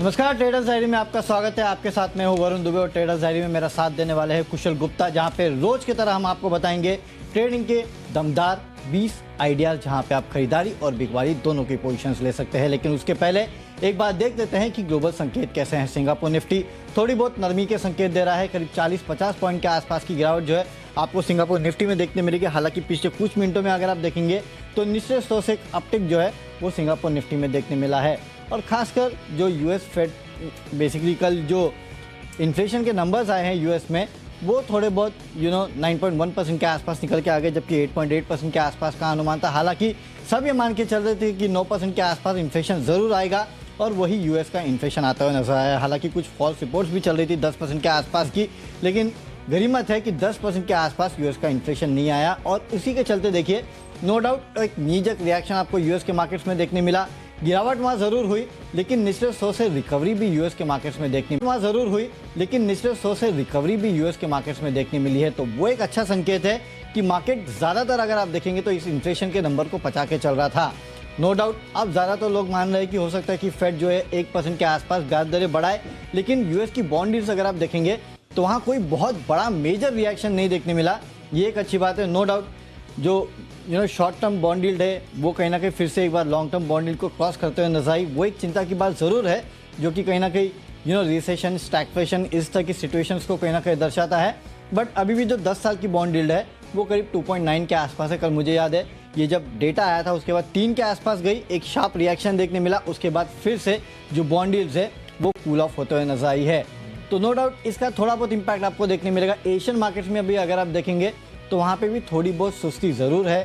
नमस्कार, traders diary में आपका स्वागत है। आपके साथ मैं हूं वरुण दुबे और ट्रेडर्स डायरी में मेरा साथ देने वाले हैं कुशल गुप्ता, जहां पे रोज की तरह हम आपको बताएंगे ट्रेडिंग के दमदार 20 आइडियाज, जहां पे आप खरीदारी और बिकवाली दोनों की पोजीशंस ले सकते हैं। लेकिन उसके पहले एक बात देख लेते हैं कि ग्लोबल संकेत कैसे हैं। सिंगापुर निफ्टी थोड़ी बहुत नरमी के संकेत दे रहा है, करीब 40-50 पॉइंट के आसपास की गिरावट जो है आपको सिंगापुर निफ्टी में देखने मिलेगी। हालांकि पिछले कुछ मिनटों में अगर आप देखेंगे तो निचले स्तर से एक अपटिक जो है वो सिंगापुर निफ्टी में देखने मिला है। और खासकर जो यूएस फेड बेसिकली कल जो इन्फ्लेशन के नंबर्स आए हैं यूएस में, वो थोड़े बहुत 9.1% के आसपास निकल के आ गए, जबकि 8.8% के आसपास का अनुमान था। हालांकि सब ये मान के चल रहे थे कि 9% के आसपास इन्फ्लेशन ज़रूर आएगा और वही यूएस का इन्फ्लेशन आता हुआ नजर आया। हालांकि कुछ फॉल्स रिपोर्ट्स भी चल रही थी 10% के आसपास की, लेकिन गरीमत है कि 10% के आसपास यूएस का इन्फ्लेशन नहीं आया। और उसी के चलते देखिए, नो डाउट एक नीजक रिएक्शन आपको यूएस के मार्केट्स में देखने मिला। गिरावट वहाँ ज़रूर हुई, लेकिन निचले स्तर से रिकवरी भी यूएस के मार्केट्स में देखने मिली है। तो वो एक अच्छा संकेत है कि मार्केट ज़्यादातर अगर आप देखेंगे तो इस इन्फ्लेशन के नंबर को पचा के चल रहा था। नो डाउट अब ज़्यादातर लोग मान रहे हैं कि हो सकता है कि फेड जो है 1% के आसपास ब्याज दरें बढ़ाए, लेकिन यूएस की बॉन्ड यील्ड्स अगर आप देखेंगे तो वहाँ कोई बहुत बड़ा मेजर रिएक्शन नहीं देखने मिला। ये एक अच्छी बात है। नो डाउट जो शॉर्ट टर्म बॉन्ड यील्ड है वो कहीं ना कहीं फिर से एक बार लॉन्ग टर्म बॉन्ड यील्ड को क्रॉस करते हुए नजर आई। वो एक चिंता की बात ज़रूर है, जो कि कहीं ना कहीं रिसेशन, स्टैग्फ्लेशन, इस तरह की सिचुएशंस को कहीं ना कहीं दर्शाता है। बट अभी भी जो 10 साल की बॉन्ड यील्ड है वो करीब 2.9 के आसपास है। कल मुझे याद है ये जब डेटा आया था उसके बाद 3 के आसपास गई, एक शार्प रिएक्शन देखने मिला, उसके बाद फिर से जो बॉन्ड यील्ड्स है वो कूल ऑफ होते हुए नजर आई है। तो नो डाउट इसका थोड़ा बहुत इंपैक्ट आपको देखने मिलेगा। एशियन मार्केट्स में अभी अगर आप देखेंगे तो वहाँ पे भी थोड़ी बहुत सुस्ती ज़रूर है।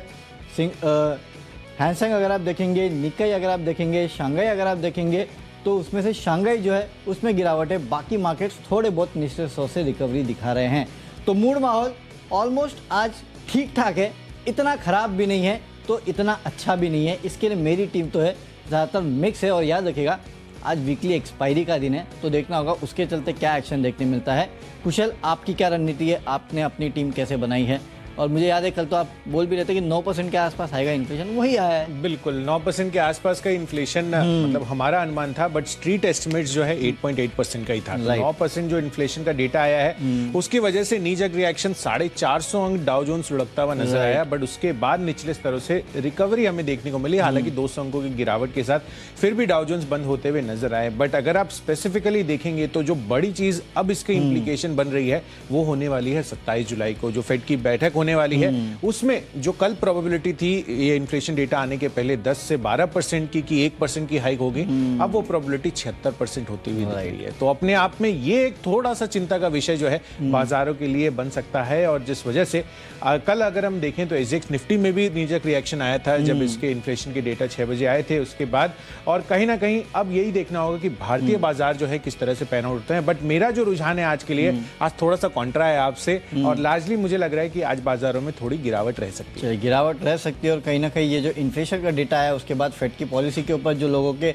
हैंगसेंग अगर आप देखेंगे, निक्केई अगर आप देखेंगे, शंघाई अगर आप देखेंगे तो उसमें से शंघाई जो है उसमें गिरावट है। बाकी मार्केट्स थोड़े बहुत निचले स्तर से रिकवरी दिखा रहे हैं। तो मूड माहौल ऑलमोस्ट आज ठीक ठाक है, इतना ख़राब भी नहीं है तो इतना अच्छा भी नहीं है। इसके लिए मेरी टीम तो है ज़्यादातर मिक्स है। और याद रखिएगा आज वीकली एक्सपायरी का दिन है, तो देखना होगा उसके चलते क्या एक्शन देखने मिलता है। कुशल, आपकी क्या रणनीति है? आपने अपनी टीम कैसे बनाई है? और मुझे याद है कल तो आप बोल भी रहे थे कि 9% के आसपास आएगा इन्फ्लेशन, वही आया है। बिल्कुल 9% के आसपास का इन्फ्लेशन मतलब हमारा अनुमान था, बट स्ट्रीट एस्टिमेट्स जो है 8.8% का ही था। 9% जो इन्फ्लेशन का डेटा आया है उसकी वजह से नीजक रिएक्शन 450 अंक डाउ जोन्स लुढ़कता हुआ नजर आया। बट उसके बाद निचले स्तरों से रिकवरी हमें देखने को मिली। हालांकि 200 अंकों की गिरावट के साथ फिर भी डाउ जोन्स बंद होते हुए नजर आए। बट अगर आप स्पेसिफिकली देखेंगे तो जो बड़ी चीज अब इसकी इंप्लीकेशन बन रही है वो होने वाली है 27 जुलाई को जो फेड की बैठक होने वाली है। उसमें जो कल प्रोबेबिलिटी थी ये इन्फ्लेशन डेटा आने के पहले 10 से 12% की 1% की हाइक होगी, अब वो प्रोबेबिलिटी 76% होती हुई दिख रही है। तो अपने आप में ये एक थोड़ा सा चिंता का विषय जो है बाजारों के लिए बन सकता है। और जिस वजह से कल अगर हम देखें तो एजेक्स निफ्टी में भी नीजक रिएक्शन आया था जब इसके इन्फ्लेशन के डेटा 6 बजे आए थे उसके बाद। और कहीं ना कहीं अब यही देखना होगा कि भारतीय बाजार जो है किस तरह से पैन आउट होते हैं। बट मेरा जो रुझान है आज के लिए, आज थोड़ा सा कॉन्ट्रा है आपसे, और लार्जली मुझे लग रहा है कि आज बाजारों में थोड़ी गिरावट रह सकती है। गिरावट रह सकती है। और कहीं ना कहीं ये जो इन्फ्लेशन का डेटा है उसके बाद फेड की पॉलिसी के ऊपर जो लोगों के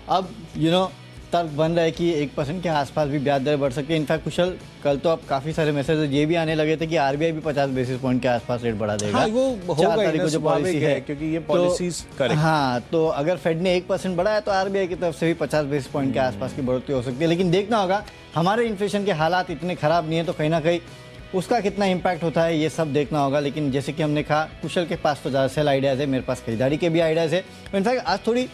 अब तर्क बन रहा है कि 1% के आसपास भी ब्याज दर बढ़ सकती है। इनफैक्ट कुशल, कल तो अब काफी सारे मैसेज ये भी आने लगे थे कि आरबीआई भी 50 बेसिस पॉइंट के आसपास रेट बढ़ा देगा। हाँ, वो होगा ही, जो पॉलिसी है क्योंकि ये पॉलिसीज करेक्ट। हाँ, तो अगर फेड ने 1% बढ़ाया तो आरबीआई की तरफ से भी 50 बेसिस पॉइंट के आसपास की बढ़ोतरी हो सकती है। लेकिन देखना होगा, हमारे इन्फ्लेशन के हालात इतने खराब नहीं है तो कहीं ना कहीं उसका कितना इम्पैक्ट होता है ये सब देखना होगा। लेकिन जैसे कि हमने कहा, कुशल के पास तो ज़्यादा सेल आइडियाज़ है, मेरे पास खरीदारी के भी आइडियाज़ है। इनफैक्ट आज थोड़ी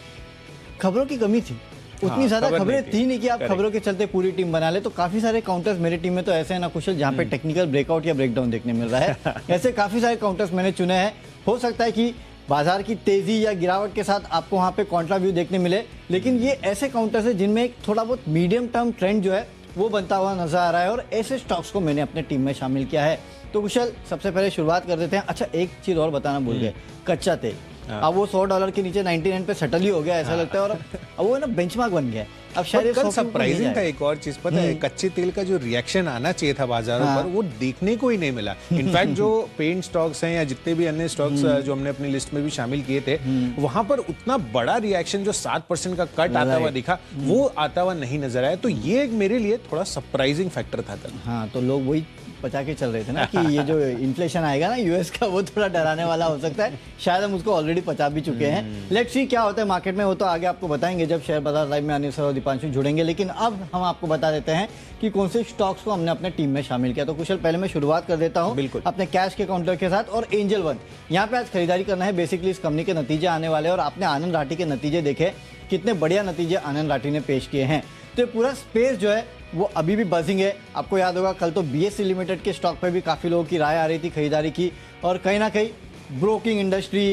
खबरों की कमी थी, उतनी ज़्यादा खबरें थी नहीं कि आप खबरों के चलते पूरी टीम बना ले। तो काफ़ी सारे काउंटर्स मेरी टीम में तो ऐसे हैं ना कुशल, जहाँ पे टेक्निकल ब्रेकआउट या ब्रेकडाउन देखने मिल रहा है। ऐसे काफ़ी सारे काउंटर्स मैंने चुने हैं। हो सकता है कि बाजार की तेज़ी या गिरावट के साथ आपको वहाँ पे कॉन्ट्रा व्यू देखने मिले, लेकिन ये ऐसे काउंटर्स हैं जिनमें एक थोड़ा बहुत मीडियम टर्म ट्रेंड जो है वो बनता हुआ नजर आ रहा है। और ऐसे स्टॉक्स को मैंने अपने टीम में शामिल किया है। तो कुशल, सबसे पहले शुरुआत कर देते हैं। अच्छा, एक चीज़ और बताना भूल गए, कच्चा तेल अब वो $100 के नीचे 99 पे सेटल ही हो गया ऐसा लगता है। और अब वो ना बेंचमार्क बन गया। अब शायद कल सरप्राइजिंग था एक और चीज पता है, कच्चे तेल का जो रिएक्शन आना चाहिए था बाजारों पर वो देखने को ही नहीं मिला। इनफैक्ट जो पेंट स्टॉक्स हैं या जितने भी अन्य स्टॉक्स जो हमने अपनी लिस्ट में भी शामिल किए थे, वहां पर उतना बड़ा रिएक्शन जो 7% का कट आता हुआ दिखा वो आता हुआ नहीं नजर आया। तो ये एक मेरे लिए थोड़ा सरप्राइजिंग फैक्टर था कल। हाँ, तो लोग वही बचा के चल रहे थे ना कि ये जो इन्फ्लेशन आएगा ना यूएस का वो थोड़ा डराने वाला हो सकता है। शायद हम उसको ऑलरेडी पचा भी चुके हैं। लेट्स सी क्या होता है मार्केट में, वो तो आगे आपको बताएंगे जब शेयर बाजार लाइव में आने से दीपांशु जुड़ेंगे, लेकिन अब हम आपको बता देते हैं कि कौन से स्टॉक्स को हमने अपने टीम में शामिल किया। तो कुशल, पहले मैं शुरुआत कर देता हूं बिल्कुल अपने कैश के काउंटर के साथ और एंजल वन। यहाँ पे आज खरीदारी करना है। बेसिकली इस कंपनी के नतीजे आने वाले हैं और आपने आनंद राठी के नतीजे देखे, कितने बढ़िया नतीजे आनंद राठी ने पेश किए हैं। तो ये पूरा स्पेस जो है वो अभी भी बजिंग है। आपको याद होगा कल तो बीएससी लिमिटेड के स्टॉक पे भी काफ़ी लोगों की राय आ रही थी खरीदारी की, और कहीं ना कहीं ब्रोकिंग इंडस्ट्री,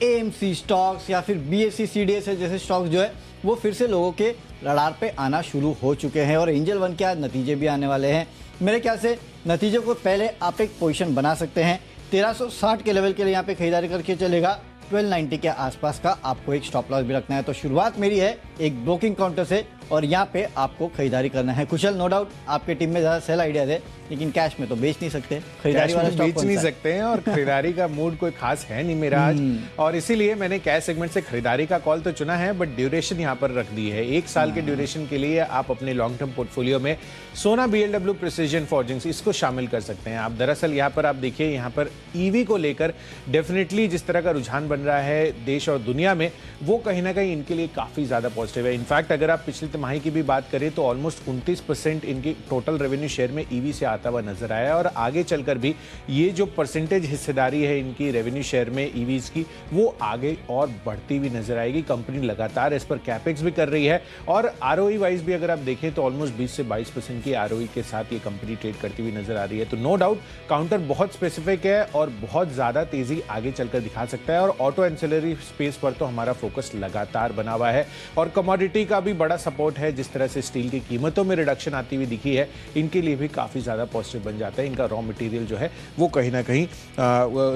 एएमसी स्टॉक्स या फिर बीएससी सीडीएस जैसे स्टॉक्स जो है वो फिर से लोगों के रडार पे आना शुरू हो चुके हैं। और एंजल वन के आज नतीजे भी आने वाले हैं। मेरे ख्याल से नतीजों को पहले आप एक पोजीशन बना सकते हैं। 1360 के लेवल के लिए यहाँ पे खरीदारी करके चलेगा। 1290 के आसपास का आपको एक स्टॉप लॉस भी रखना है। तो शुरुआत मेरी है एक ब्रोकिंग काउंटर से और यहाँ पे आपको खरीदारी करना है। कुशल, नो डाउट आपके टीम में ज़्यादा सेल आइडियाज है, लेकिन कैश में तो बेच नहीं सकते, खरीदारी वाला स्टॉक बेच नहीं सकते हैं और खरीदारी का मूड कोई खास है नहीं मेरा आज, और इसीलिए मैंने कैश सेगमेंट से खरीदारी का कॉल तो चुना है, बट ड्यूरेशन यहाँ पर रख दी है। 1 साल के ड्यूरेशन के लिए आप अपने लॉन्ग टर्म पोर्टफोलियो में सोना BLW प्रिसिजन फॉर्जिंग्स इसको शामिल कर सकते हैं आप। दरअसल यहाँ पर आप देखिए, यहाँ पर ईवी को लेकर डेफिनेटली जिस तरह का रुझान बन रहा है देश और दुनिया में, वो कहीं ना कहीं इनके लिए काफी ज्यादा पॉजिटिव है। इनफैक्ट अगर आप पिछली तिमाही की भी बात करें तो ऑलमोस्ट 29% इनकी टोटल रेवेन्यू शेयर में ईवी से आता हुआ नजर आया है, और आगे चलकर भी ये जो परसेंटेज हिस्सेदारी है इनकी रेवेन्यू शेयर में ईवीज की, वो आगे और बढ़ती हुई नजर आएगी। कंपनी लगातार इस पर कैपेक्स भी कर रही है, और आरओई वाइज भी अगर आप देखें तो ऑलमोस्ट 20 से 22% की आरओई के साथ ये कंपनी ट्रेड करती हुई नजर आ रही है। तो नो डाउट काउंटर बहुत स्पेसिफिक है और बहुत ज्यादा तेजी आगे चलकर दिखा सकता है, और ऑटो एंसिलरी स्पेस पर तो हमारा फोकस लगातार बना हुआ है, और कमोडिटी का भी बड़ा सपोर्ट है। जिस तरह से स्टील की कीमतों में रिडक्शन आती हुई दिखी है, इनके लिए भी काफी ज्यादा पॉजिटिव बन जाता है। इनका रॉ मटेरियल जो है वो कहीं ना कहीं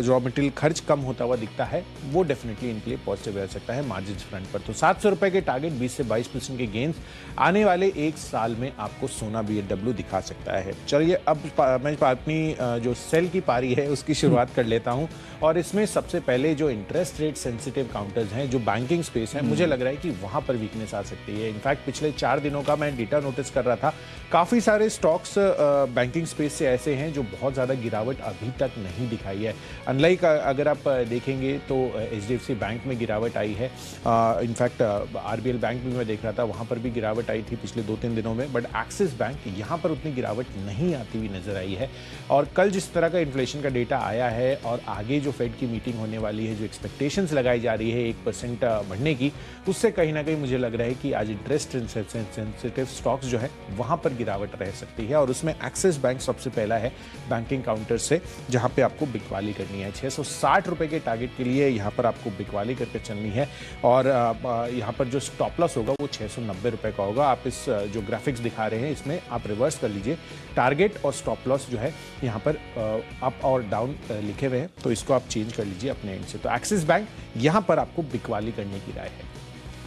रॉ मटेरियल खर्च कम होता हुआ दिखता है, वो डेफिनेटली इनके लिए पॉजिटिव रह सकता है मार्जिन फ्रंट पर। तो 700 रुपए के टारगेट, 20 से 22% के गेंस आने वाले 1 साल में आपको सोना BLW दिखा सकता है। चलिए अब मैं अपनी जो सेल की पारी है उसकी शुरुआत कर लेता हूं, और इसमें सबसे पहले जो इंटरेस्ट रेट सेंसिटिव काउंटर्स हैं, जो बैंकिंग स्पेस है, मुझे लग रहा है कि वहां पर वीकनेस आ सकती है। इनफैक्ट पिछले 4 दिनों का मैं डेटा नोटिस कर रहा था, काफी सारे स्टॉक्स बैंकिंग स्पेस से ऐसे हैं जो बहुत ज्यादा गिरावट अभी तक नहीं दिखाई है। अनलाइक अगर आप देखेंगे तो HDFC बैंक में गिरावट आई है, इनफैक्ट RBL बैंक भी मैं देख रहा था, वहां पर भी गिरावट आई थी पिछले 2-3 दिनों में, बट एक्सिस बैंक यहां पर उतनी गिरावट नहीं आती हुई नजर आई है। और कल जिस तरह का इन्फ्लेशन का डेटा आया है और आगे जो फेड की मीटिंग होने वाली है, जो एक्सपेक्टेशंस लगाई जा रही है 1% बढ़ने की, उससे कहीं ना कहीं मुझे लग रहा है कि आज इंटरेस्ट सेंसिटिव स्टॉक्स जो है वहां पर गिरावट रह सकती है, और उसमें एक्सिस बैंक सबसे पहला है बैंकिंग काउंटर से, जहां पे आपको बिकवाली करनी है। 660 रुपए के टारगेट के लिए यहां पर आपको बिकवाली करके चलनी है, और यहां पर जो स्टॉप लॉस होगा वो 690 रुपए का होगा। आप इस जो ग्राफिक्स दिखा रहे हैं इसमें आप रिवर्स कर लीजिए, टारगेट और स्टॉप लॉस जो है यहाँ पर अप और डाउन लिखे हुए हैं, तो इसको आप चेंज कर लीजिए अपने एंड से। तो एक्सिस बैंक यहाँ पर आपको बिकवाली करने की राय है।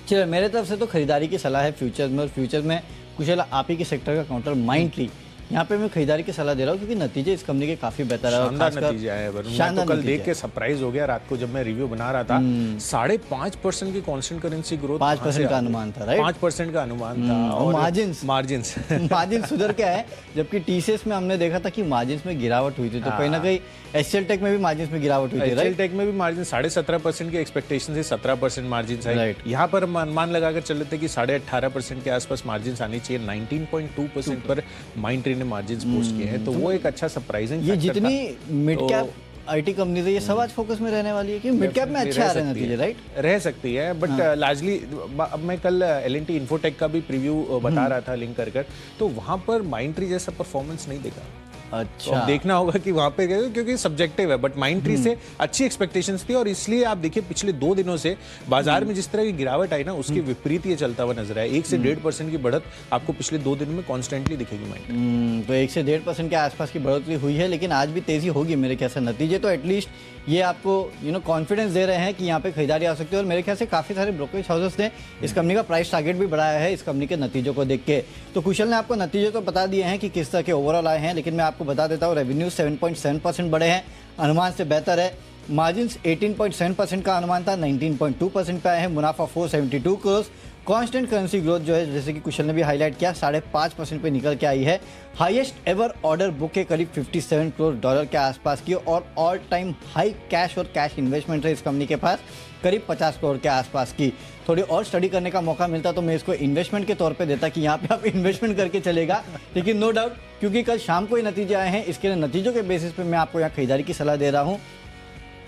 चलो, मेरे तरफ से तो खरीदारी की सलाह है फ्यूचर्स में, और फ्यूचर में कुशल आप ही के सेक्टर का काउंटर माइंडली यहाँ पे मैं खरीदारी की सलाह दे रहा हूँ, क्योंकि नतीजे इस कंपनी के काफी बेहतर है। शानदार नतीजे आए हैं। मैं तो कल देख के सरप्राइज हो गया रात को जब मैं रिव्यू बना रहा था। 5.5% की कांस्टेंट करेंसी ग्रोथ, 5% का अनुमान था, राइट? 5% का अनुमान था, और मार्जिन मार्जिन सुधर के आए, जबकि TCS में हमने देखा था कि मार्जिन में गिरावट हुई थी। तो कहीं ना कहीं HCL टेक में भी मार्जिन में गिरावट हुई थी, HCL टेक में भी मार्जिन 17.5% की एक्सपेक्टेशन से 17% मार्जिन है। यहाँ पर अनुमान लगाकर चल रहे थे कि 18.5% के आसपास मार्जिन आनी चाहिए। 19.2% पर माइंडट्री ने मार्जिन पोस्ट किए हैं, तो वो एक अच्छा सरप्राइजिंग। ये जितनी मिड कैप IT कंपनीज है, ये सब आज फोकस में रहने वाली है, कि मिड कैप में अच्छे आ रहे हैं नतीजे, राइट? रह सकती है, बट लार्जली अब मैं कल L&T इन्फोटेक का भी प्रीव्यू बता रहा था लिंक कर, तो वहां पर माइंडट्री जैसा परफॉर्मेंस नहीं देखा। अच्छा, तो देखना होगा कि वहां पे गए, क्योंकि सब्जेक्टिव है, बट माइंडट्री से अच्छी एक्सपेक्टेशंस थी, और इसलिए आप देखिए पिछले 2 दिनों से बाजार में जिस तरह की गिरावट आई ना, उसके विपरीत ये चलता हुआ नजर आया। 1 से 1.5% की बढ़त आपको पिछले 2 दिन में कॉन्स्टेंटली दिखेगी माइंडट्री। तो 1 से 1.5% के आसपास की बढ़ोतरी हुई है, लेकिन आज भी तेजी होगी मेरे ख्याल से। नतीजे तो एटलीस्ट ये आपको कॉन्फिडेंस दे रहे हैं कि यहाँ पे खरीदारी आ सकती है, और मेरे ख्याल से काफी सारे ब्रोकरेज हाउसेस ने इस कंपनी का प्राइस टारगेट भी बढ़ाया है इस कंपनी के नतीजों को देख के। तो कुशल ने आपको नतीजे तो बता दिए हैं कि किस तरह के ओवरऑल आए हैं, लेकिन मैं आपको बता देता हूँ रेवेन्यू 7.7% बढ़े हैं, अनुमान से बेहतर है। मार्जिन 18.7% का अनुमान था, 19.2% पे आए हैं। मुनाफा 472 करोड़। कांस्टेंट करेंसी ग्रोथ जो है, जैसे कि कुशल ने भी हाईलाइट किया, 5.5% पे निकल के आई है। हाईएस्ट एवर ऑर्डर बुक के करीब $57 करोड़ के आसपास की, और ऑल टाइम हाई कैश और कैश इन्वेस्टमेंट है इस कंपनी के पास, करीब 50 करोड़ के आसपास की। थोड़ी और स्टडी करने का मौका मिलता तो मैं इसको इन्वेस्टमेंट के तौर पे देता कि यहाँ पे आप इन्वेस्टमेंट करके चलेगा, लेकिन नो डाउट क्योंकि कल शाम को ही नतीजे आए हैं, इसके लिए नतीजों के बेसिस पे मैं आपको यहाँ खरीदारी की सलाह दे रहा हूँ।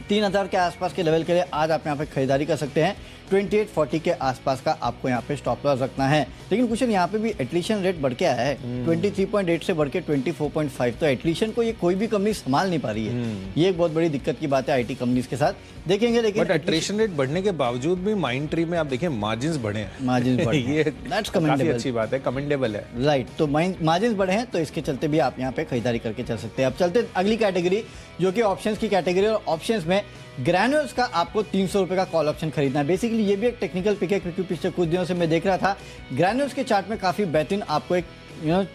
3000 के आसपास के लेवल के लिए आज आप यहाँ पे खरीदारी कर सकते हैं। 2840 के आसपास का आपको यहाँ पे स्टॉप लॉस रखना है। लेकिन कुछ यहाँ पे भी एटलीशन रेट बढ़ के आया है, 23.8 से बढ़ के 24.5, तो एटलीशन को ये कोई भी कंपनी संभाल नहीं पा रही है। ये एक बहुत बड़ी दिक्कत की बात है आईटी कंपनीज के साथ, देखेंगे। लेकिन एटलीशन रेट बढ़ने के बावजूद भी माइंड ट्री में आप देखिए मार्जिन बढ़े हैं। मार्जिन बढ़े ये काफी अच्छी बात है, कमेंडेबल है। राइट, तो मार्जिन बढ़े हैं, तो इसके चलते भी आप यहाँ पे खरीदारी करके चल सकते हैं। अब चलते अगली कैटेगरी जो कि ऑप्शंस की कैटेगरी, और ऑप्शंस में ग्रैन्यूल्स का आपको 300 रुपए का कॉल ऑप्शन खरीदना है। बेसिकली ये भी एक टेक्निकल पिक है, क्योंकि पिछले कुछ दिनों से मैं देख रहा था ग्रैन्यूल्स के चार्ट में काफी बेहतरीन आपको एक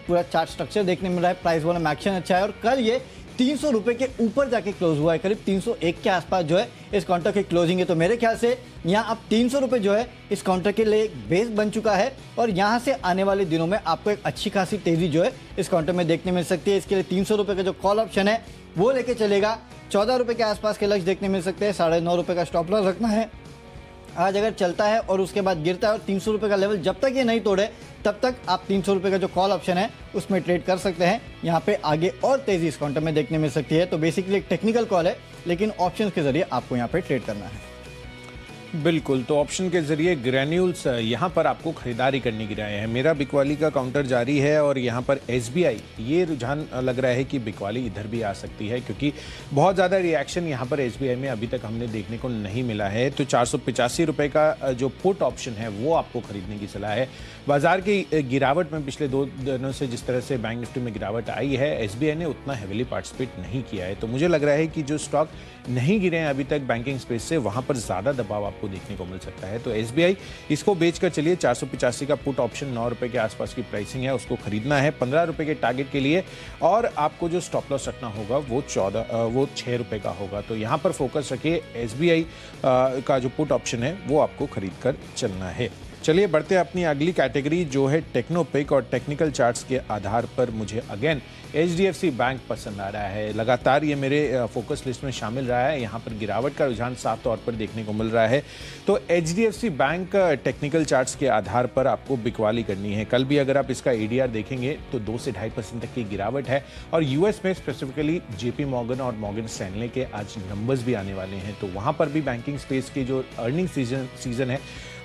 पूरा चार्ट स्ट्रक्चर देखने मिल रहा है। प्राइस वॉल्यूम एक्शन अच्छा है, और कल ये 300 रुपए के ऊपर जाके क्लोज हुआ है, करीब 301 के आसपास जो है इस काउंटर की क्लोजिंग है। तो मेरे ख्याल से यहाँ अब 300 रुपए जो है इस काउंटर के लिए एक बेस बन चुका है, और यहाँ से आने वाले दिनों में आपको एक अच्छी खासी तेजी जो है इस काउंटर में देखने मिल सकती है। इसके लिए 300 रुपए का जो कॉल ऑप्शन है वो लेके चलेगा। 14 रुपए के आसपास के लक्ष्य देखने मिल सकते हैं। 9.5 रुपए का स्टॉप लॉस रखना है। आज अगर चलता है और उसके बाद गिरता है और 300 रुपए का लेवल जब तक ये नहीं तोड़े तब तक आप 300 रुपए का जो कॉल ऑप्शन है उसमें ट्रेड कर सकते हैं। यहाँ पे आगे और तेजी इस काउंटर में देखने मिल सकती है। तो बेसिकली एक टेक्निकल कॉल है, लेकिन ऑप्शंस के जरिए आपको यहाँ पे ट्रेड करना है। बिल्कुल, तो ऑप्शन के जरिए ग्रैन्यूल्स यहाँ पर आपको खरीदारी करने की राय है। मेरा बिकवाली का काउंटर जारी है, और यहाँ पर एसबीआई, ये रुझान लग रहा है कि बिकवाली इधर भी आ सकती है, क्योंकि बहुत ज़्यादा रिएक्शन यहाँ पर एसबीआई में अभी तक हमने देखने को नहीं मिला है। तो 485 रुपये का जो पुट ऑप्शन है वो आपको खरीदने की सलाह है। बाजार की गिरावट में पिछले 2 दिनों से जिस तरह से बैंक निफ्टी में गिरावट आई है, एसबीआई ने उतना हेविली पार्टिसिपेट नहीं किया है। तो मुझे लग रहा है कि जो स्टॉक नहीं गिरे हैं अभी तक बैंकिंग स्पेस से, वहाँ पर ज़्यादा दबाव आपको देखने को मिल सकता है। तो एसबीआई इसको बेचकर चलिए 485 का पुट ऑप्शन 9 रुपए के आसपास की प्राइसिंग है, उसको खरीदना है 15 रुपए के टारगेट के लिए, और आपको जो स्टॉप लॉस रखना होगा वो 6 रुपए का होगा। तो यहाँ पर फोकस रखिए, एसबीआई का जो पुट ऑप्शन है वो आपको खरीद कर चलना है। चलिए बढ़ते हैं अपनी अगली कैटेगरी जो है टेक्नोपिक, और टेक्निकल चार्ट्स के आधार पर मुझे अगेन एचडीएफसी बैंक पसंद आ रहा है। लगातार ये मेरे फोकस लिस्ट में शामिल रहा है। यहाँ पर गिरावट का रुझान साफ तौर पर देखने को मिल रहा है। तो एचडीएफसी बैंक टेक्निकल चार्ट्स के आधार पर आपको बिकवाली करनी है। कल भी अगर आप इसका एडीआर देखेंगे तो 2 से 2.5% तक की गिरावट है, और यूएस में स्पेसिफिकली जेपी मॉर्गन और मॉर्गन स्टैनले के आज नंबर्स भी आने वाले हैं। तो वहाँ पर भी बैंकिंग स्पेस की जो अर्निंग सीजन है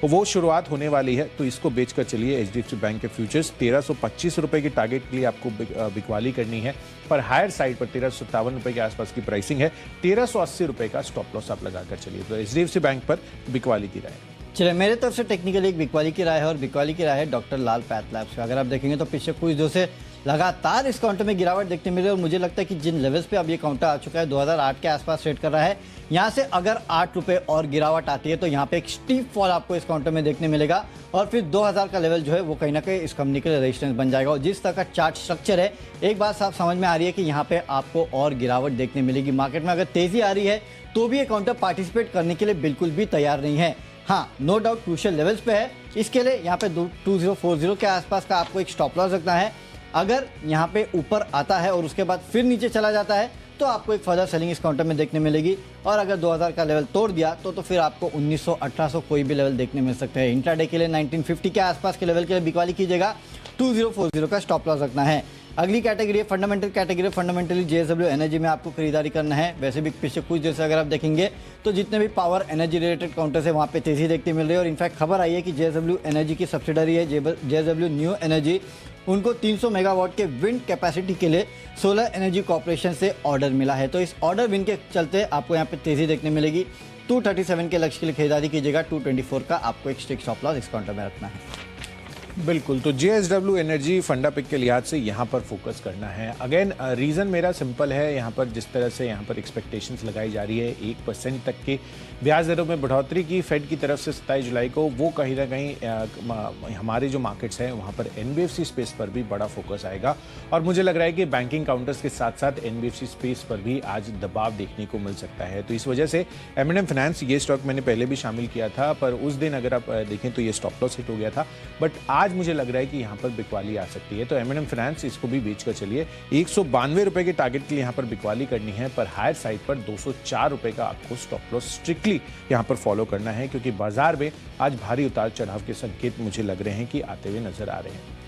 वो शुरुआत होने वाली है। तो इसको बेचकर चलिए एचडीएफसी बैंक के फ्यूचर्स। 1325 रुपए के टारगेट के लिए आपको बिकवाली करनी है, पर हायर साइड पर 1357 रुपए के आसपास की प्राइसिंग है। 1380 रुपए का स्टॉप लॉस आप लगाकर चलिए। तो एचडीएफसी बैंक पर बिकवाली की राय। चलिए, मेरे तरफ से टेक्निकली एक बिकवाली की राय है, और बिकवाली की राय है डॉक्टर लाल पैथलैब्स का। अगर आप देखेंगे तो पिछले कुछ दिनों से लगातार इस काउंटर में गिरावट देखने मिल रही है, और मुझे लगता है कि जिन लेवल्स पे अब ये काउंटर आ चुका है 2008 के आसपास ट्रेड कर रहा है, यहाँ से अगर 8 रुपए और गिरावट आती है तो यहाँ पे एक स्टीप फॉल आपको इस काउंटर में देखने मिलेगा, और फिर 2000 का लेवल जो है वो कहीं ना कहीं इस कंपनी के लिए रेजिस्टेंस बन जाएगा। और जिस तरह का चार्ट स्ट्रक्चर है, एक बात साफ समझ में आ रही है कि यहाँ पे आपको और गिरावट देखने मिलेगी। मार्केट में अगर तेजी आ रही है तो भी ये काउंटर पार्टिसिपेट करने के लिए बिल्कुल भी तैयार नहीं है। हाँ, नो डाउट क्रूशियल लेवल्स पे है। इसके लिए यहाँ पे 2040 के आसपास का आपको एक स्टॉप लॉस रखना है। अगर यहाँ पे ऊपर आता है और उसके बाद फिर नीचे चला जाता है तो आपको एक फर्दर सेलिंग इस काउंटर में देखने मिलेगी, और अगर 2000 का लेवल तोड़ दिया तो फिर आपको 1900-1800 कोई भी लेवल देखने मिल सकते हैं। इंट्राडे के लिए 1950 के आसपास के लेवल के लिए बिकवाली कीजिएगा। 2040 का स्टॉप लॉस रखना है। अगली कैटेगरी है fundamental category. Fundamentally JSW energy में आपको खरीदारी करना है। वैसे भी पिछले कुछ देर से अगर आप देखेंगे तो जितने भी पावर एनर्जी रिलेटेड काउंटर्स है वहाँ पे तेजी देखने मिल रही है, और इनफैक्ट खबर आई है कि जेएसडब्ल्यू एनर्जी की सब्सिडरी है जेएसडब्ल्यू न्यू एनर्जी, उनको 300 मेगावाट के विंड कैपेसिटी के लिए सोलर एनर्जी कॉर्पोरेशन से ऑर्डर मिला है। तो इस ऑर्डर विन के चलते आपको यहाँ पे तेजी देखने मिलेगी। 237 के लक्ष्य के लिए खरीदारी कीजिएगा। 224 का आपको एक स्ट्रिक्ट स्टॉप लॉस इस काउंटर में रखना है। बिल्कुल, तो JSW एनर्जी फंडा पिक के लिहाज से यहाँ पर फोकस करना है। अगेन रीज़न मेरा सिंपल है, यहाँ पर जिस तरह से यहाँ पर एक्सपेक्टेशंस लगाई जा रही है 1% तक के ब्याज दरों में बढ़ोतरी की फेड की तरफ से 27 जुलाई को, वो कहीं ना कहीं हमारे जो मार्केट्स हैं वहाँ पर NBFC स्पेस पर भी बड़ा फोकस आएगा। और मुझे लग रहा है कि बैंकिंग काउंटर्स के साथ साथ NBFC स्पेस पर भी आज दबाव देखने को मिल सकता है। तो इस वजह से M&M फाइनेंस, ये स्टॉक मैंने पहले भी शामिल किया था, पर उस दिन अगर आप देखें तो ये स्टॉप लॉस हिट हो गया था, बट आज मुझे लग रहा है कि यहाँ पर बिकवाली आ सकती है। तो M&M फाइनेंस, इसको भी बेच कर चलिए। 192 रुपए के टारगेट के लिए यहाँ पर बिकवाली करनी है, पर हायर साइड पर 204 रुपए का आपको स्टॉप लॉस स्ट्रिक्टली यहाँ पर फॉलो करना है, क्योंकि बाजार में आज भारी उतार चढ़ाव के संकेत मुझे लग रहे हैं कि आते हुए नजर आ रहे हैं।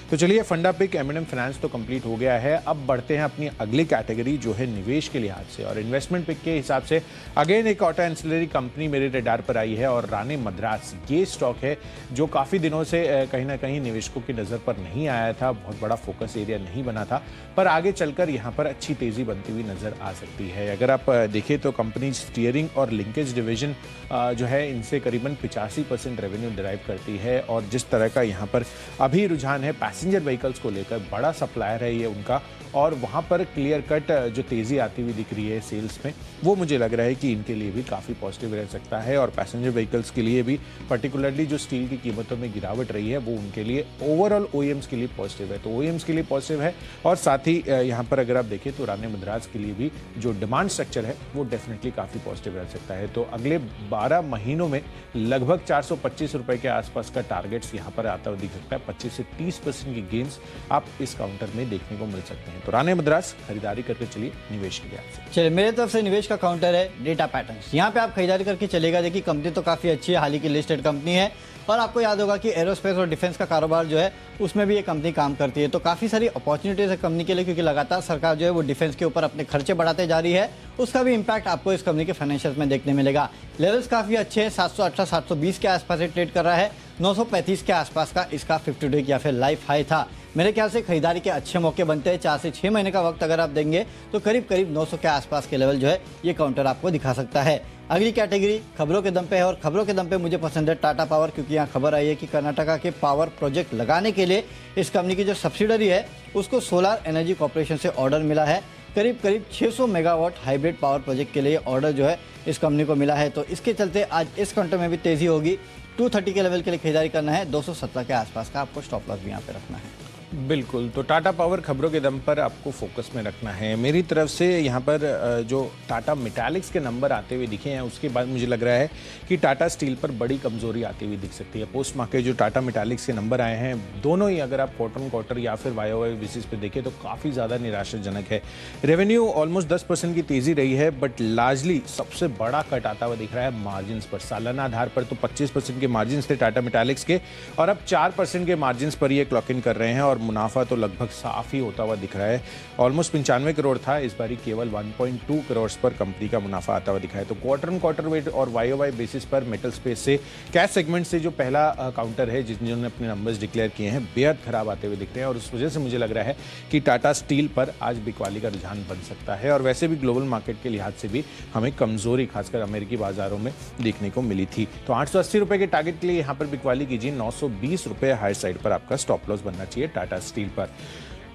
तो चलिए, फंडा पिक M&M फाइनेंस तो कंप्लीट हो गया है। अब बढ़ते हैं अपनी अगली कैटेगरी जो है निवेश के लिहाज से, और इन्वेस्टमेंट पिक के हिसाब से अगेन एक ऑटो एंसिलरी कंपनी मेरे रडार पर आई है, और राणे मद्रास ये स्टॉक है जो काफ़ी दिनों से कहीं ना कहीं निवेशकों की नज़र पर नहीं आया था, बहुत बड़ा फोकस एरिया नहीं बना था, पर आगे चलकर यहाँ पर अच्छी तेज़ी बनती हुई नज़र आ सकती है। अगर आप देखें तो कंपनी स्टीयरिंग और लिंकेज डिवीजन जो है इनसे करीबन 85% रेवेन्यू डिराइव करती है, और जिस तरह का यहाँ पर अभी रुझान है पैसेंजर व्हीकल्स को लेकर, बड़ा सप्लायर है ये उनका, और वहाँ पर क्लियर कट जो तेज़ी आती हुई दिख रही है सेल्स में, वो मुझे लग रहा है कि इनके लिए भी काफ़ी पॉजिटिव रह सकता है। और पैसेंजर व्हीकल्स के लिए भी पर्टिकुलरली जो स्टील की कीमतों में गिरावट रही है वो उनके लिए ओवरऑल OEMs के लिए पॉजिटिव है। तो OEMs के लिए पॉजिटिव है, और साथ ही यहाँ पर अगर आप देखें तो राणे मद्रास के लिए भी जो डिमांड स्ट्रक्चर है वो डेफिनेटली काफ़ी पॉजिटिव रह सकता है। तो अगले 12 महीनों में लगभग 425 रुपए के आसपास का टारगेट्स यहाँ पर आता हुआ दिख सकता है। 25 से 30% की गेन्स आप इस काउंटर में देखने को मिल सकते हैं। तो राणे मद्रास खरीदारी करके चलिए निवेश के लिहाज से। चलिए, मेरे तरफ से निवेश का काउंटर है डेटा पैटर्न्स। यहाँ पे आप खरीदारी करके चलेगा। देखिए, कंपनी तो काफ़ी अच्छी है, हाल ही की लिस्टेड कंपनी है, और आपको याद होगा कि एरोस्पेस और डिफेंस का कारोबार जो है उसमें भी ये कंपनी काम करती है। तो काफ़ी सारी अपॉर्चुनिटीज़ है कंपनी के लिए, क्योंकि लगातार सरकार जो है वो डिफेंस के ऊपर अपने खर्चे बढ़ाते जा रही है। उसका भी इम्पैक्ट आपको इस कंपनी के फाइनेंशियल्स में देखने मिलेगा। लेवल्स काफ़ी अच्छे हैं, 718 720 के आसपास ट्रेड कर रहा है। 935 के आसपास का इसका 50 डे या फिर लाइफ हाई था। मेरे ख्याल से खरीदारी के अच्छे मौके बनते हैं। 4 से 6 महीने का वक्त अगर आप देंगे तो करीब करीब 900 के आसपास के लेवल जो है ये काउंटर आपको दिखा सकता है। अगली कैटेगरी खबरों के दम पे है, और खबरों के दम पे मुझे पसंद है टाटा पावर, क्योंकि यहाँ खबर आई है कि कर्नाटका के पावर प्रोजेक्ट लगाने के लिए इस कंपनी की जो सब्सिडरी है उसको सोलार एनर्जी कॉर्पोरेशन से ऑर्डर मिला है। करीब करीब 600 मेगावाट हाइब्रिड पावर प्रोजेक्ट के लिए ऑर्डर जो है इस कंपनी को मिला है। तो इसके चलते आज इस काउंटर में भी तेज़ी होगी। 230 के लेवल के लिए खरीदारी करना है। 217 के आसपास का आपको स्टॉप लॉस भी यहाँ पे रखना है। बिल्कुल, तो टाटा पावर खबरों के दम पर आपको फोकस में रखना है। मेरी तरफ से यहाँ पर जो टाटा मेटालिक्स के नंबर आते हुए दिखे हैं, उसके बाद मुझे लग रहा है कि टाटा स्टील पर बड़ी कमजोरी आती हुई दिख सकती है। पोस्ट मार्केट जो टाटा मेटालिक्स के नंबर आए हैं, दोनों ही अगर आप क्वार्टर या फिर YOY बेसिस पे देखें तो काफ़ी ज़्यादा निराशाजनक है। रेवेन्यू ऑलमोस्ट 10% की तेज़ी रही है, बट लार्जली सबसे बड़ा कट आता हुआ दिख रहा है मार्जिन पर। सालाना आधार पर तो 25% के मार्जिन थे टाटा मेटालिक्स के, और अब 4% के मार्जिन पर ये क्लॉक इन कर रहे हैं, और मुनाफा तो लगभग साफ ही होता हुआ दिख रहा है। ऑलमोस्ट 95 करोड़ था, इस बारी केवल 1.2 करोड़ पर कंपनी का मुनाफा आता हुआ दिखा है। तो क्वार्टर वेट और YOY बेसिस पर मेटल स्पेस से कैश सेगमेंट से जो पहला काउंटर है जिन्होंने अपने नंबर्स डिक्लेयर किए हैं, बेहद खराब आते हुए दिख रहे हैं, और उस वजह से मुझे लग रहा है कि टाटा स्टील पर आज बिकवाली का रुझान बन सकता है। और वैसे भी ग्लोबल मार्केट के लिहाज से भी हमें कमजोरी खासकर अमेरिकी बाजारों में देखने को मिली थी। तो 880 रुपए के टारगेट के लिए यहाँ पर बिकवाली कीजिए। 920 रुपए हाई साइड पर आपका स्टॉप लॉस बनना चाहिए टाटा स्टील पर।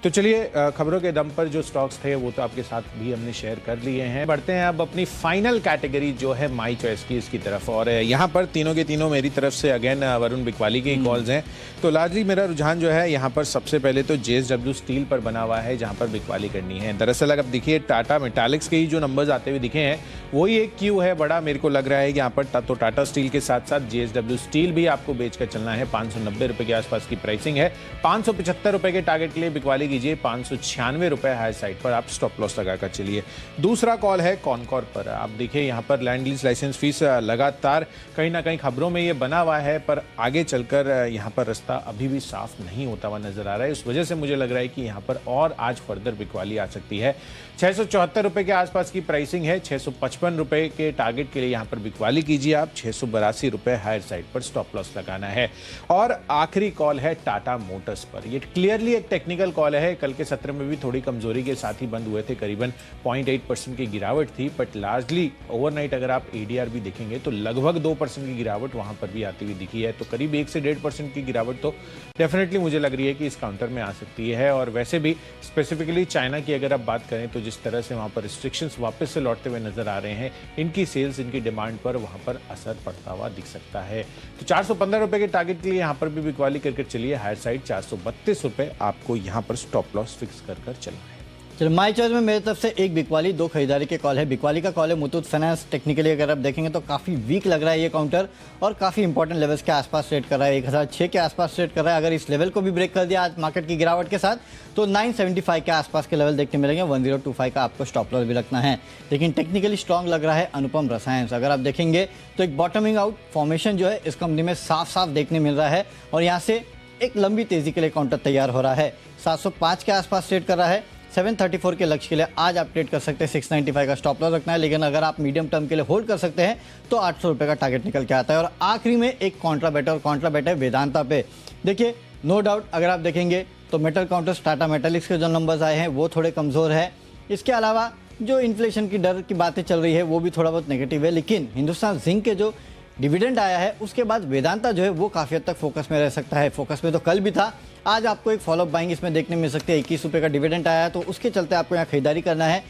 तो चलिए, खबरों के दम पर जो स्टॉक्स थे वो तो आपके साथ भी हमने शेयर कर लिए हैं। बढ़ते हैं अब अपनी फाइनल कैटेगरी जो है माई चॉइस की, इसकी तरफ, और यहाँ पर तीनों के तीनों मेरी तरफ से अगेन वरुण बिकवाली के कॉल्स हैं। तो लार्जली मेरा रुझान जो है यहाँ पर सबसे पहले तो JSW स्टील पर बना हुआ है, जहाँ पर बिकवाली करनी है। दरअसल अगर देखिए टाटा मेटालिक्स के ही जो नंबर्स आते हुए दिखे हैं वही एक क्यू है बड़ा, मेरे को लग रहा है कि यहाँ पर तो टाटा स्टील के साथ साथ JSW स्टील भी आपको बेचकर चलना है। 590 रुपए के आसपास की प्राइसिंग है। 575 रुपए के टारगेट के लिए बिकवाली कीजिए। 596 रुपए हाई साइड पर आप स्टॉप लॉस लगाकर चलिए। दूसरा कॉल है कॉनकॉर पर। आप देखिए यहाँ पर लैंड लीज लाइसेंस फीस लगातार कहीं ना कहीं खबरों में ये बना हुआ है, पर आगे चलकर यहाँ पर रास्ता अभी भी साफ नहीं होता हुआ नजर आ रहा है। इस वजह से मुझे लग रहा है कि यहाँ पर और आज फर्दर बिकवाली आ सकती है। 674 रुपए के आसपास की प्राइसिंग है। 655 रुपए के टारगेट के लिए यहाँ पर बिकवाली कीजिए आप। 682 रुपए हायर साइड पर स्टॉप लॉस लगाना है। और आखिरी कॉल है टाटा मोटर्स पर। ये क्लियरली एक टेक्निकल कॉल है है। कल के सत्र में भी थोड़ी कमजोरी के साथ ही बंद हुए थे, करीबन 0.8% की गिरावट थी, बट लार्जली ओवरनाइट अगर आप एडीआर भी देखेंगे तो लगभग 2% की गिरावट वहां पर भी आती हुई दिखी है। तो करीब 1 से 1.5% की गिरावट तो डेफिनेटली मुझे लग रही है कि इस काउंटर में आ सकती है। और वैसे भी स्पेसिफिकली चाइना की अगर आप बात करें तो जिस तरह से वहां पर रिस्ट्रिक्शंस वापस से लौटते हुए नजर आ रहे हैं, इनकी सेल्स, इनकी डिमांड पर वहां पर असर पड़ता हुआ दिख सकता है। तो 415 रुपए के टारगेट के लिए यहां पर भी बिकवाली करके चलिए। हायर साइड 432 रुपए आपको यहां पर स्टॉप लॉस फिक्स कर चलना है। चलो, माय चॉइस में मेरी तरफ से एक बिकवाली, 2 खरीदारी के कॉल है। बिकवाली का कॉल है मुथूट फाइनेंस। टेक्निकली अगर आप देखेंगे तो काफ़ी वीक लग रहा है ये काउंटर और काफ़ी इंपॉर्टेंट लेवल्स के आसपास ट्रेड कर रहा है। 1006 के आसपास ट्रेड कर रहा है। अगर इस लेवल को भी ब्रेक कर दिया आज मार्केट की गिरावट के साथ तो 975 के आसपास के लेवल देखने मिलेंगे। 1025 का आपको स्टॉप लॉस भी रखना है। लेकिन टेक्निकली स्ट्रॉन्ग लग रहा है अनुपम रसायन। अगर आप देखेंगे तो एक बॉटमिंग आउट फॉर्मेशन जो है इस कंपनी में साफ साफ देखने मिल रहा है और यहाँ से एक लंबी तेजी के लिए काउंटर तैयार हो रहा है। 705 के आसपास ट्रेड कर रहा है। 734 के लक्ष्य के लिए आज आप ट्रेड कर सकते हैं। 695 का स्टॉप लॉस रखना है। लेकिन अगर आप मीडियम टर्म के लिए होल्ड कर सकते हैं तो 800 रुपये का टारगेट निकल के आता है। और आखिरी में एक कॉन्ट्रा बेट, और कॉन्ट्रा बेट है वेदांता पे। देखिए, नो डाउट अगर आप देखेंगे तो मेटल काउंटर्स, टाटा मेटालिक्स के जो नंबर्स आए हैं वो थोड़े कमज़ोर है। इसके अलावा जो इन्फ्लेशन की डर की बातें चल रही है वो भी थोड़ा बहुत नेगेटिव है। लेकिन हिंदुस्तान जिंक के जो डिविडेंड आया है उसके बाद वेदांता जो है वो काफ़ी हद तक फोकस में रह सकता है। फोकस में तो कल भी था, आज आपको एक फॉलोअप बाइंग इसमें देखने मिल सकती है। 21 रुपये का डिविडेंड आया है तो उसके चलते आपको यहाँ खरीदारी करना है।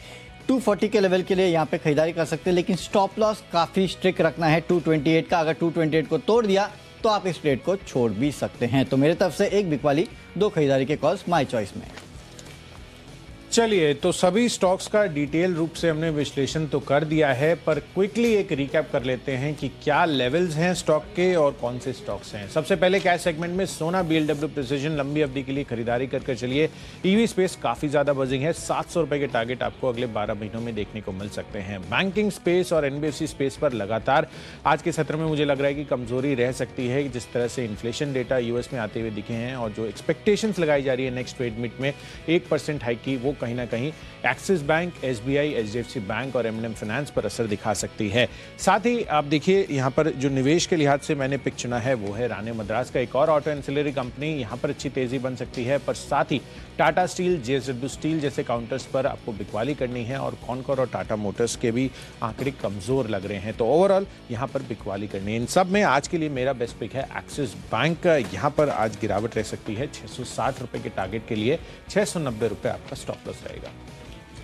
240 के लेवल के लिए यहाँ पे खरीदारी कर सकते हैं। लेकिन स्टॉप लॉस काफ़ी स्ट्रिक्ट रखना है 228 का। अगर 228 को तोड़ दिया तो आप इस ट्रेड को छोड़ भी सकते हैं। तो मेरे तरफ से एक बिकवाली, 2 खरीदारी के कॉल्स माय चॉइस में। चलिए, तो सभी स्टॉक्स का डिटेल रूप से हमने विश्लेषण तो कर दिया है, पर क्विकली एक रिकैप कर लेते हैं कि क्या लेवल्स हैं स्टॉक के और कौन से स्टॉक्स हैं। सबसे पहले कैश सेगमेंट में सोना बीएलडब्ल्यू प्रिसिजन लंबी अवधि के लिए खरीदारी करके चलिए। ईवी स्पेस काफी ज्यादा बजिंग है। 700 रुपए के टारगेट आपको अगले 12 महीनों में देखने को मिल सकते हैं। बैंकिंग स्पेस और एनबीएफसी स्पेस पर लगातार आज के सत्र में मुझे लग रहा है कि कमजोरी रह सकती है। जिस तरह से इन्फ्लेशन डेटा यूएस में आते हुए दिखे हैं और जो एक्सपेक्टेशंस लगाई जा रही है नेक्स्ट ट्रेड मीट में 1% हाइक की, वो कहीं ना कहीं axis bank, SBI, HDFC bank और एमएनएम फाइनेंस पर असर दिखा सकती है। साथ ही आप देखिए यहाँ पर जो निवेश के लिहाज से मैंने पिक चुना है वो है राणे मद्रास का एक और ऑटो एंसिलरी कंपनी। यहाँ पर अच्छी तेजी बन सकती है, पर साथ ही टाटा स्टील, जेएसडब्ल्यू स्टील जैसे काउंटर्स पर आपको बिकवाली करनी है। और कॉनकोर और टाटा मोटर्स के भी आंकड़े कमजोर लग रहे हैं, तो ओवरऑल यहाँ पर बिकवाली करनी है। इन सब में आज के लिए मेरा बेस्ट पिक है एक्सिस बैंक। यहाँ पर आज गिरावट रह सकती है। 660 रुपए के टारगेट के लिए 690 रुपए आपका स्टॉप लॉस रहेगा।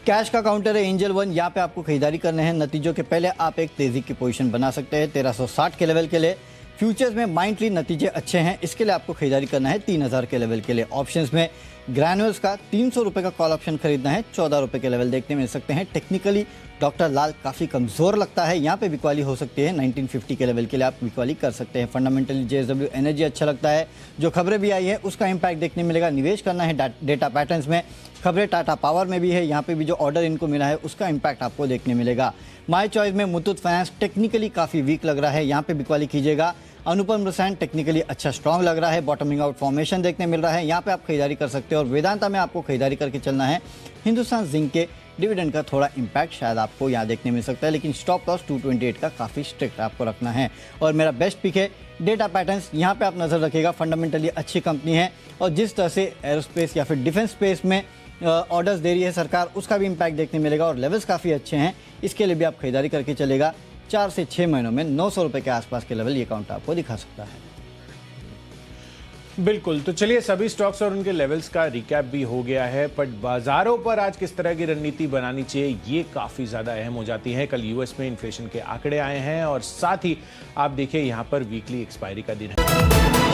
कैश का काउंटर है एंजल वन। यहाँ पे आपको खरीदारी करने हैं। नतीजों के पहले आप एक तेजी की पोजीशन बना सकते हैं 1360 के लेवल के लिए। फ्यूचर्स में माइंडली नतीजे अच्छे हैं, इसके लिए आपको खरीदारी करना है 3000 के लेवल के लिए। ऑप्शंस में ग्रैनुअल्स का 300 रुपये का कॉल ऑप्शन खरीदना है। 14 रुपये के लेवल देखने मिल सकते हैं। टेक्निकली डॉक्टर लाल काफ़ी कमज़ोर लगता है, यहाँ पे बिकवाली हो सकती है। 1950 के लेवल के लिए आप बिकवाली कर सकते हैं। फंडामेंटली जेएसडब्ल्यू एनर्जी अच्छा लगता है। जो खबरें भी आई है उसका इम्पैक्ट देखने मिलेगा। निवेश करना है डेटा पैटर्न्स में। खबरें टाटा पावर में भी है, यहाँ पे भी जो ऑर्डर इनको मिला है उसका इम्पैक्ट आपको देखने मिलेगा। माय चॉइस में मुथूट फाइनेंस टेक्निकली काफ़ी वीक लग रहा है, यहाँ पे बिकवाली कीजिएगा। अनुपम रसायन टेक्निकली अच्छा स्ट्रांग लग रहा है, बॉटमिंग आउट फॉर्मेशन देखने मिल रहा है, यहाँ पे आप खरीदारी कर सकते हो। और वेदांता में आपको खरीदारी करके चलना है। हिंदुस्तान जिंक के डिविडेंड का थोड़ा इंपैक्ट शायद आपको यहाँ देखने मिल सकता है, लेकिन स्टॉप लॉस 228 का काफ़ी स्ट्रिक्ट आपको रखना है। और मेरा बेस्ट पिक है डेटा पैटर्न्स, यहाँ पे आप नज़र रखिएगा। फंडामेंटली अच्छी कंपनी है और जिस तरह से एरोस्पेस या फिर डिफेंस स्पेस में ऑर्डर्स दे रही है सरकार, उसका भी इम्पैक्ट देखने मिलेगा। और लेवल्स काफ़ी अच्छे हैं, इसके लिए भी आप खरीदारी करके चलेगा। 4 से 6 महीनों में 900 रुपये के आसपास के लेवल ये काउंटर आपको दिखा सकता है। बिल्कुल, तो चलिए सभी स्टॉक्स और उनके लेवल्स का रिकैप भी हो गया है, बट बाजारों पर आज किस तरह की रणनीति बनानी चाहिए ये काफी ज्यादा अहम हो जाती है। कल यूएस में इन्फ्लेशन के आंकड़े आए हैं और साथ ही आप देखिए यहाँ पर वीकली एक्सपायरी का दिन है।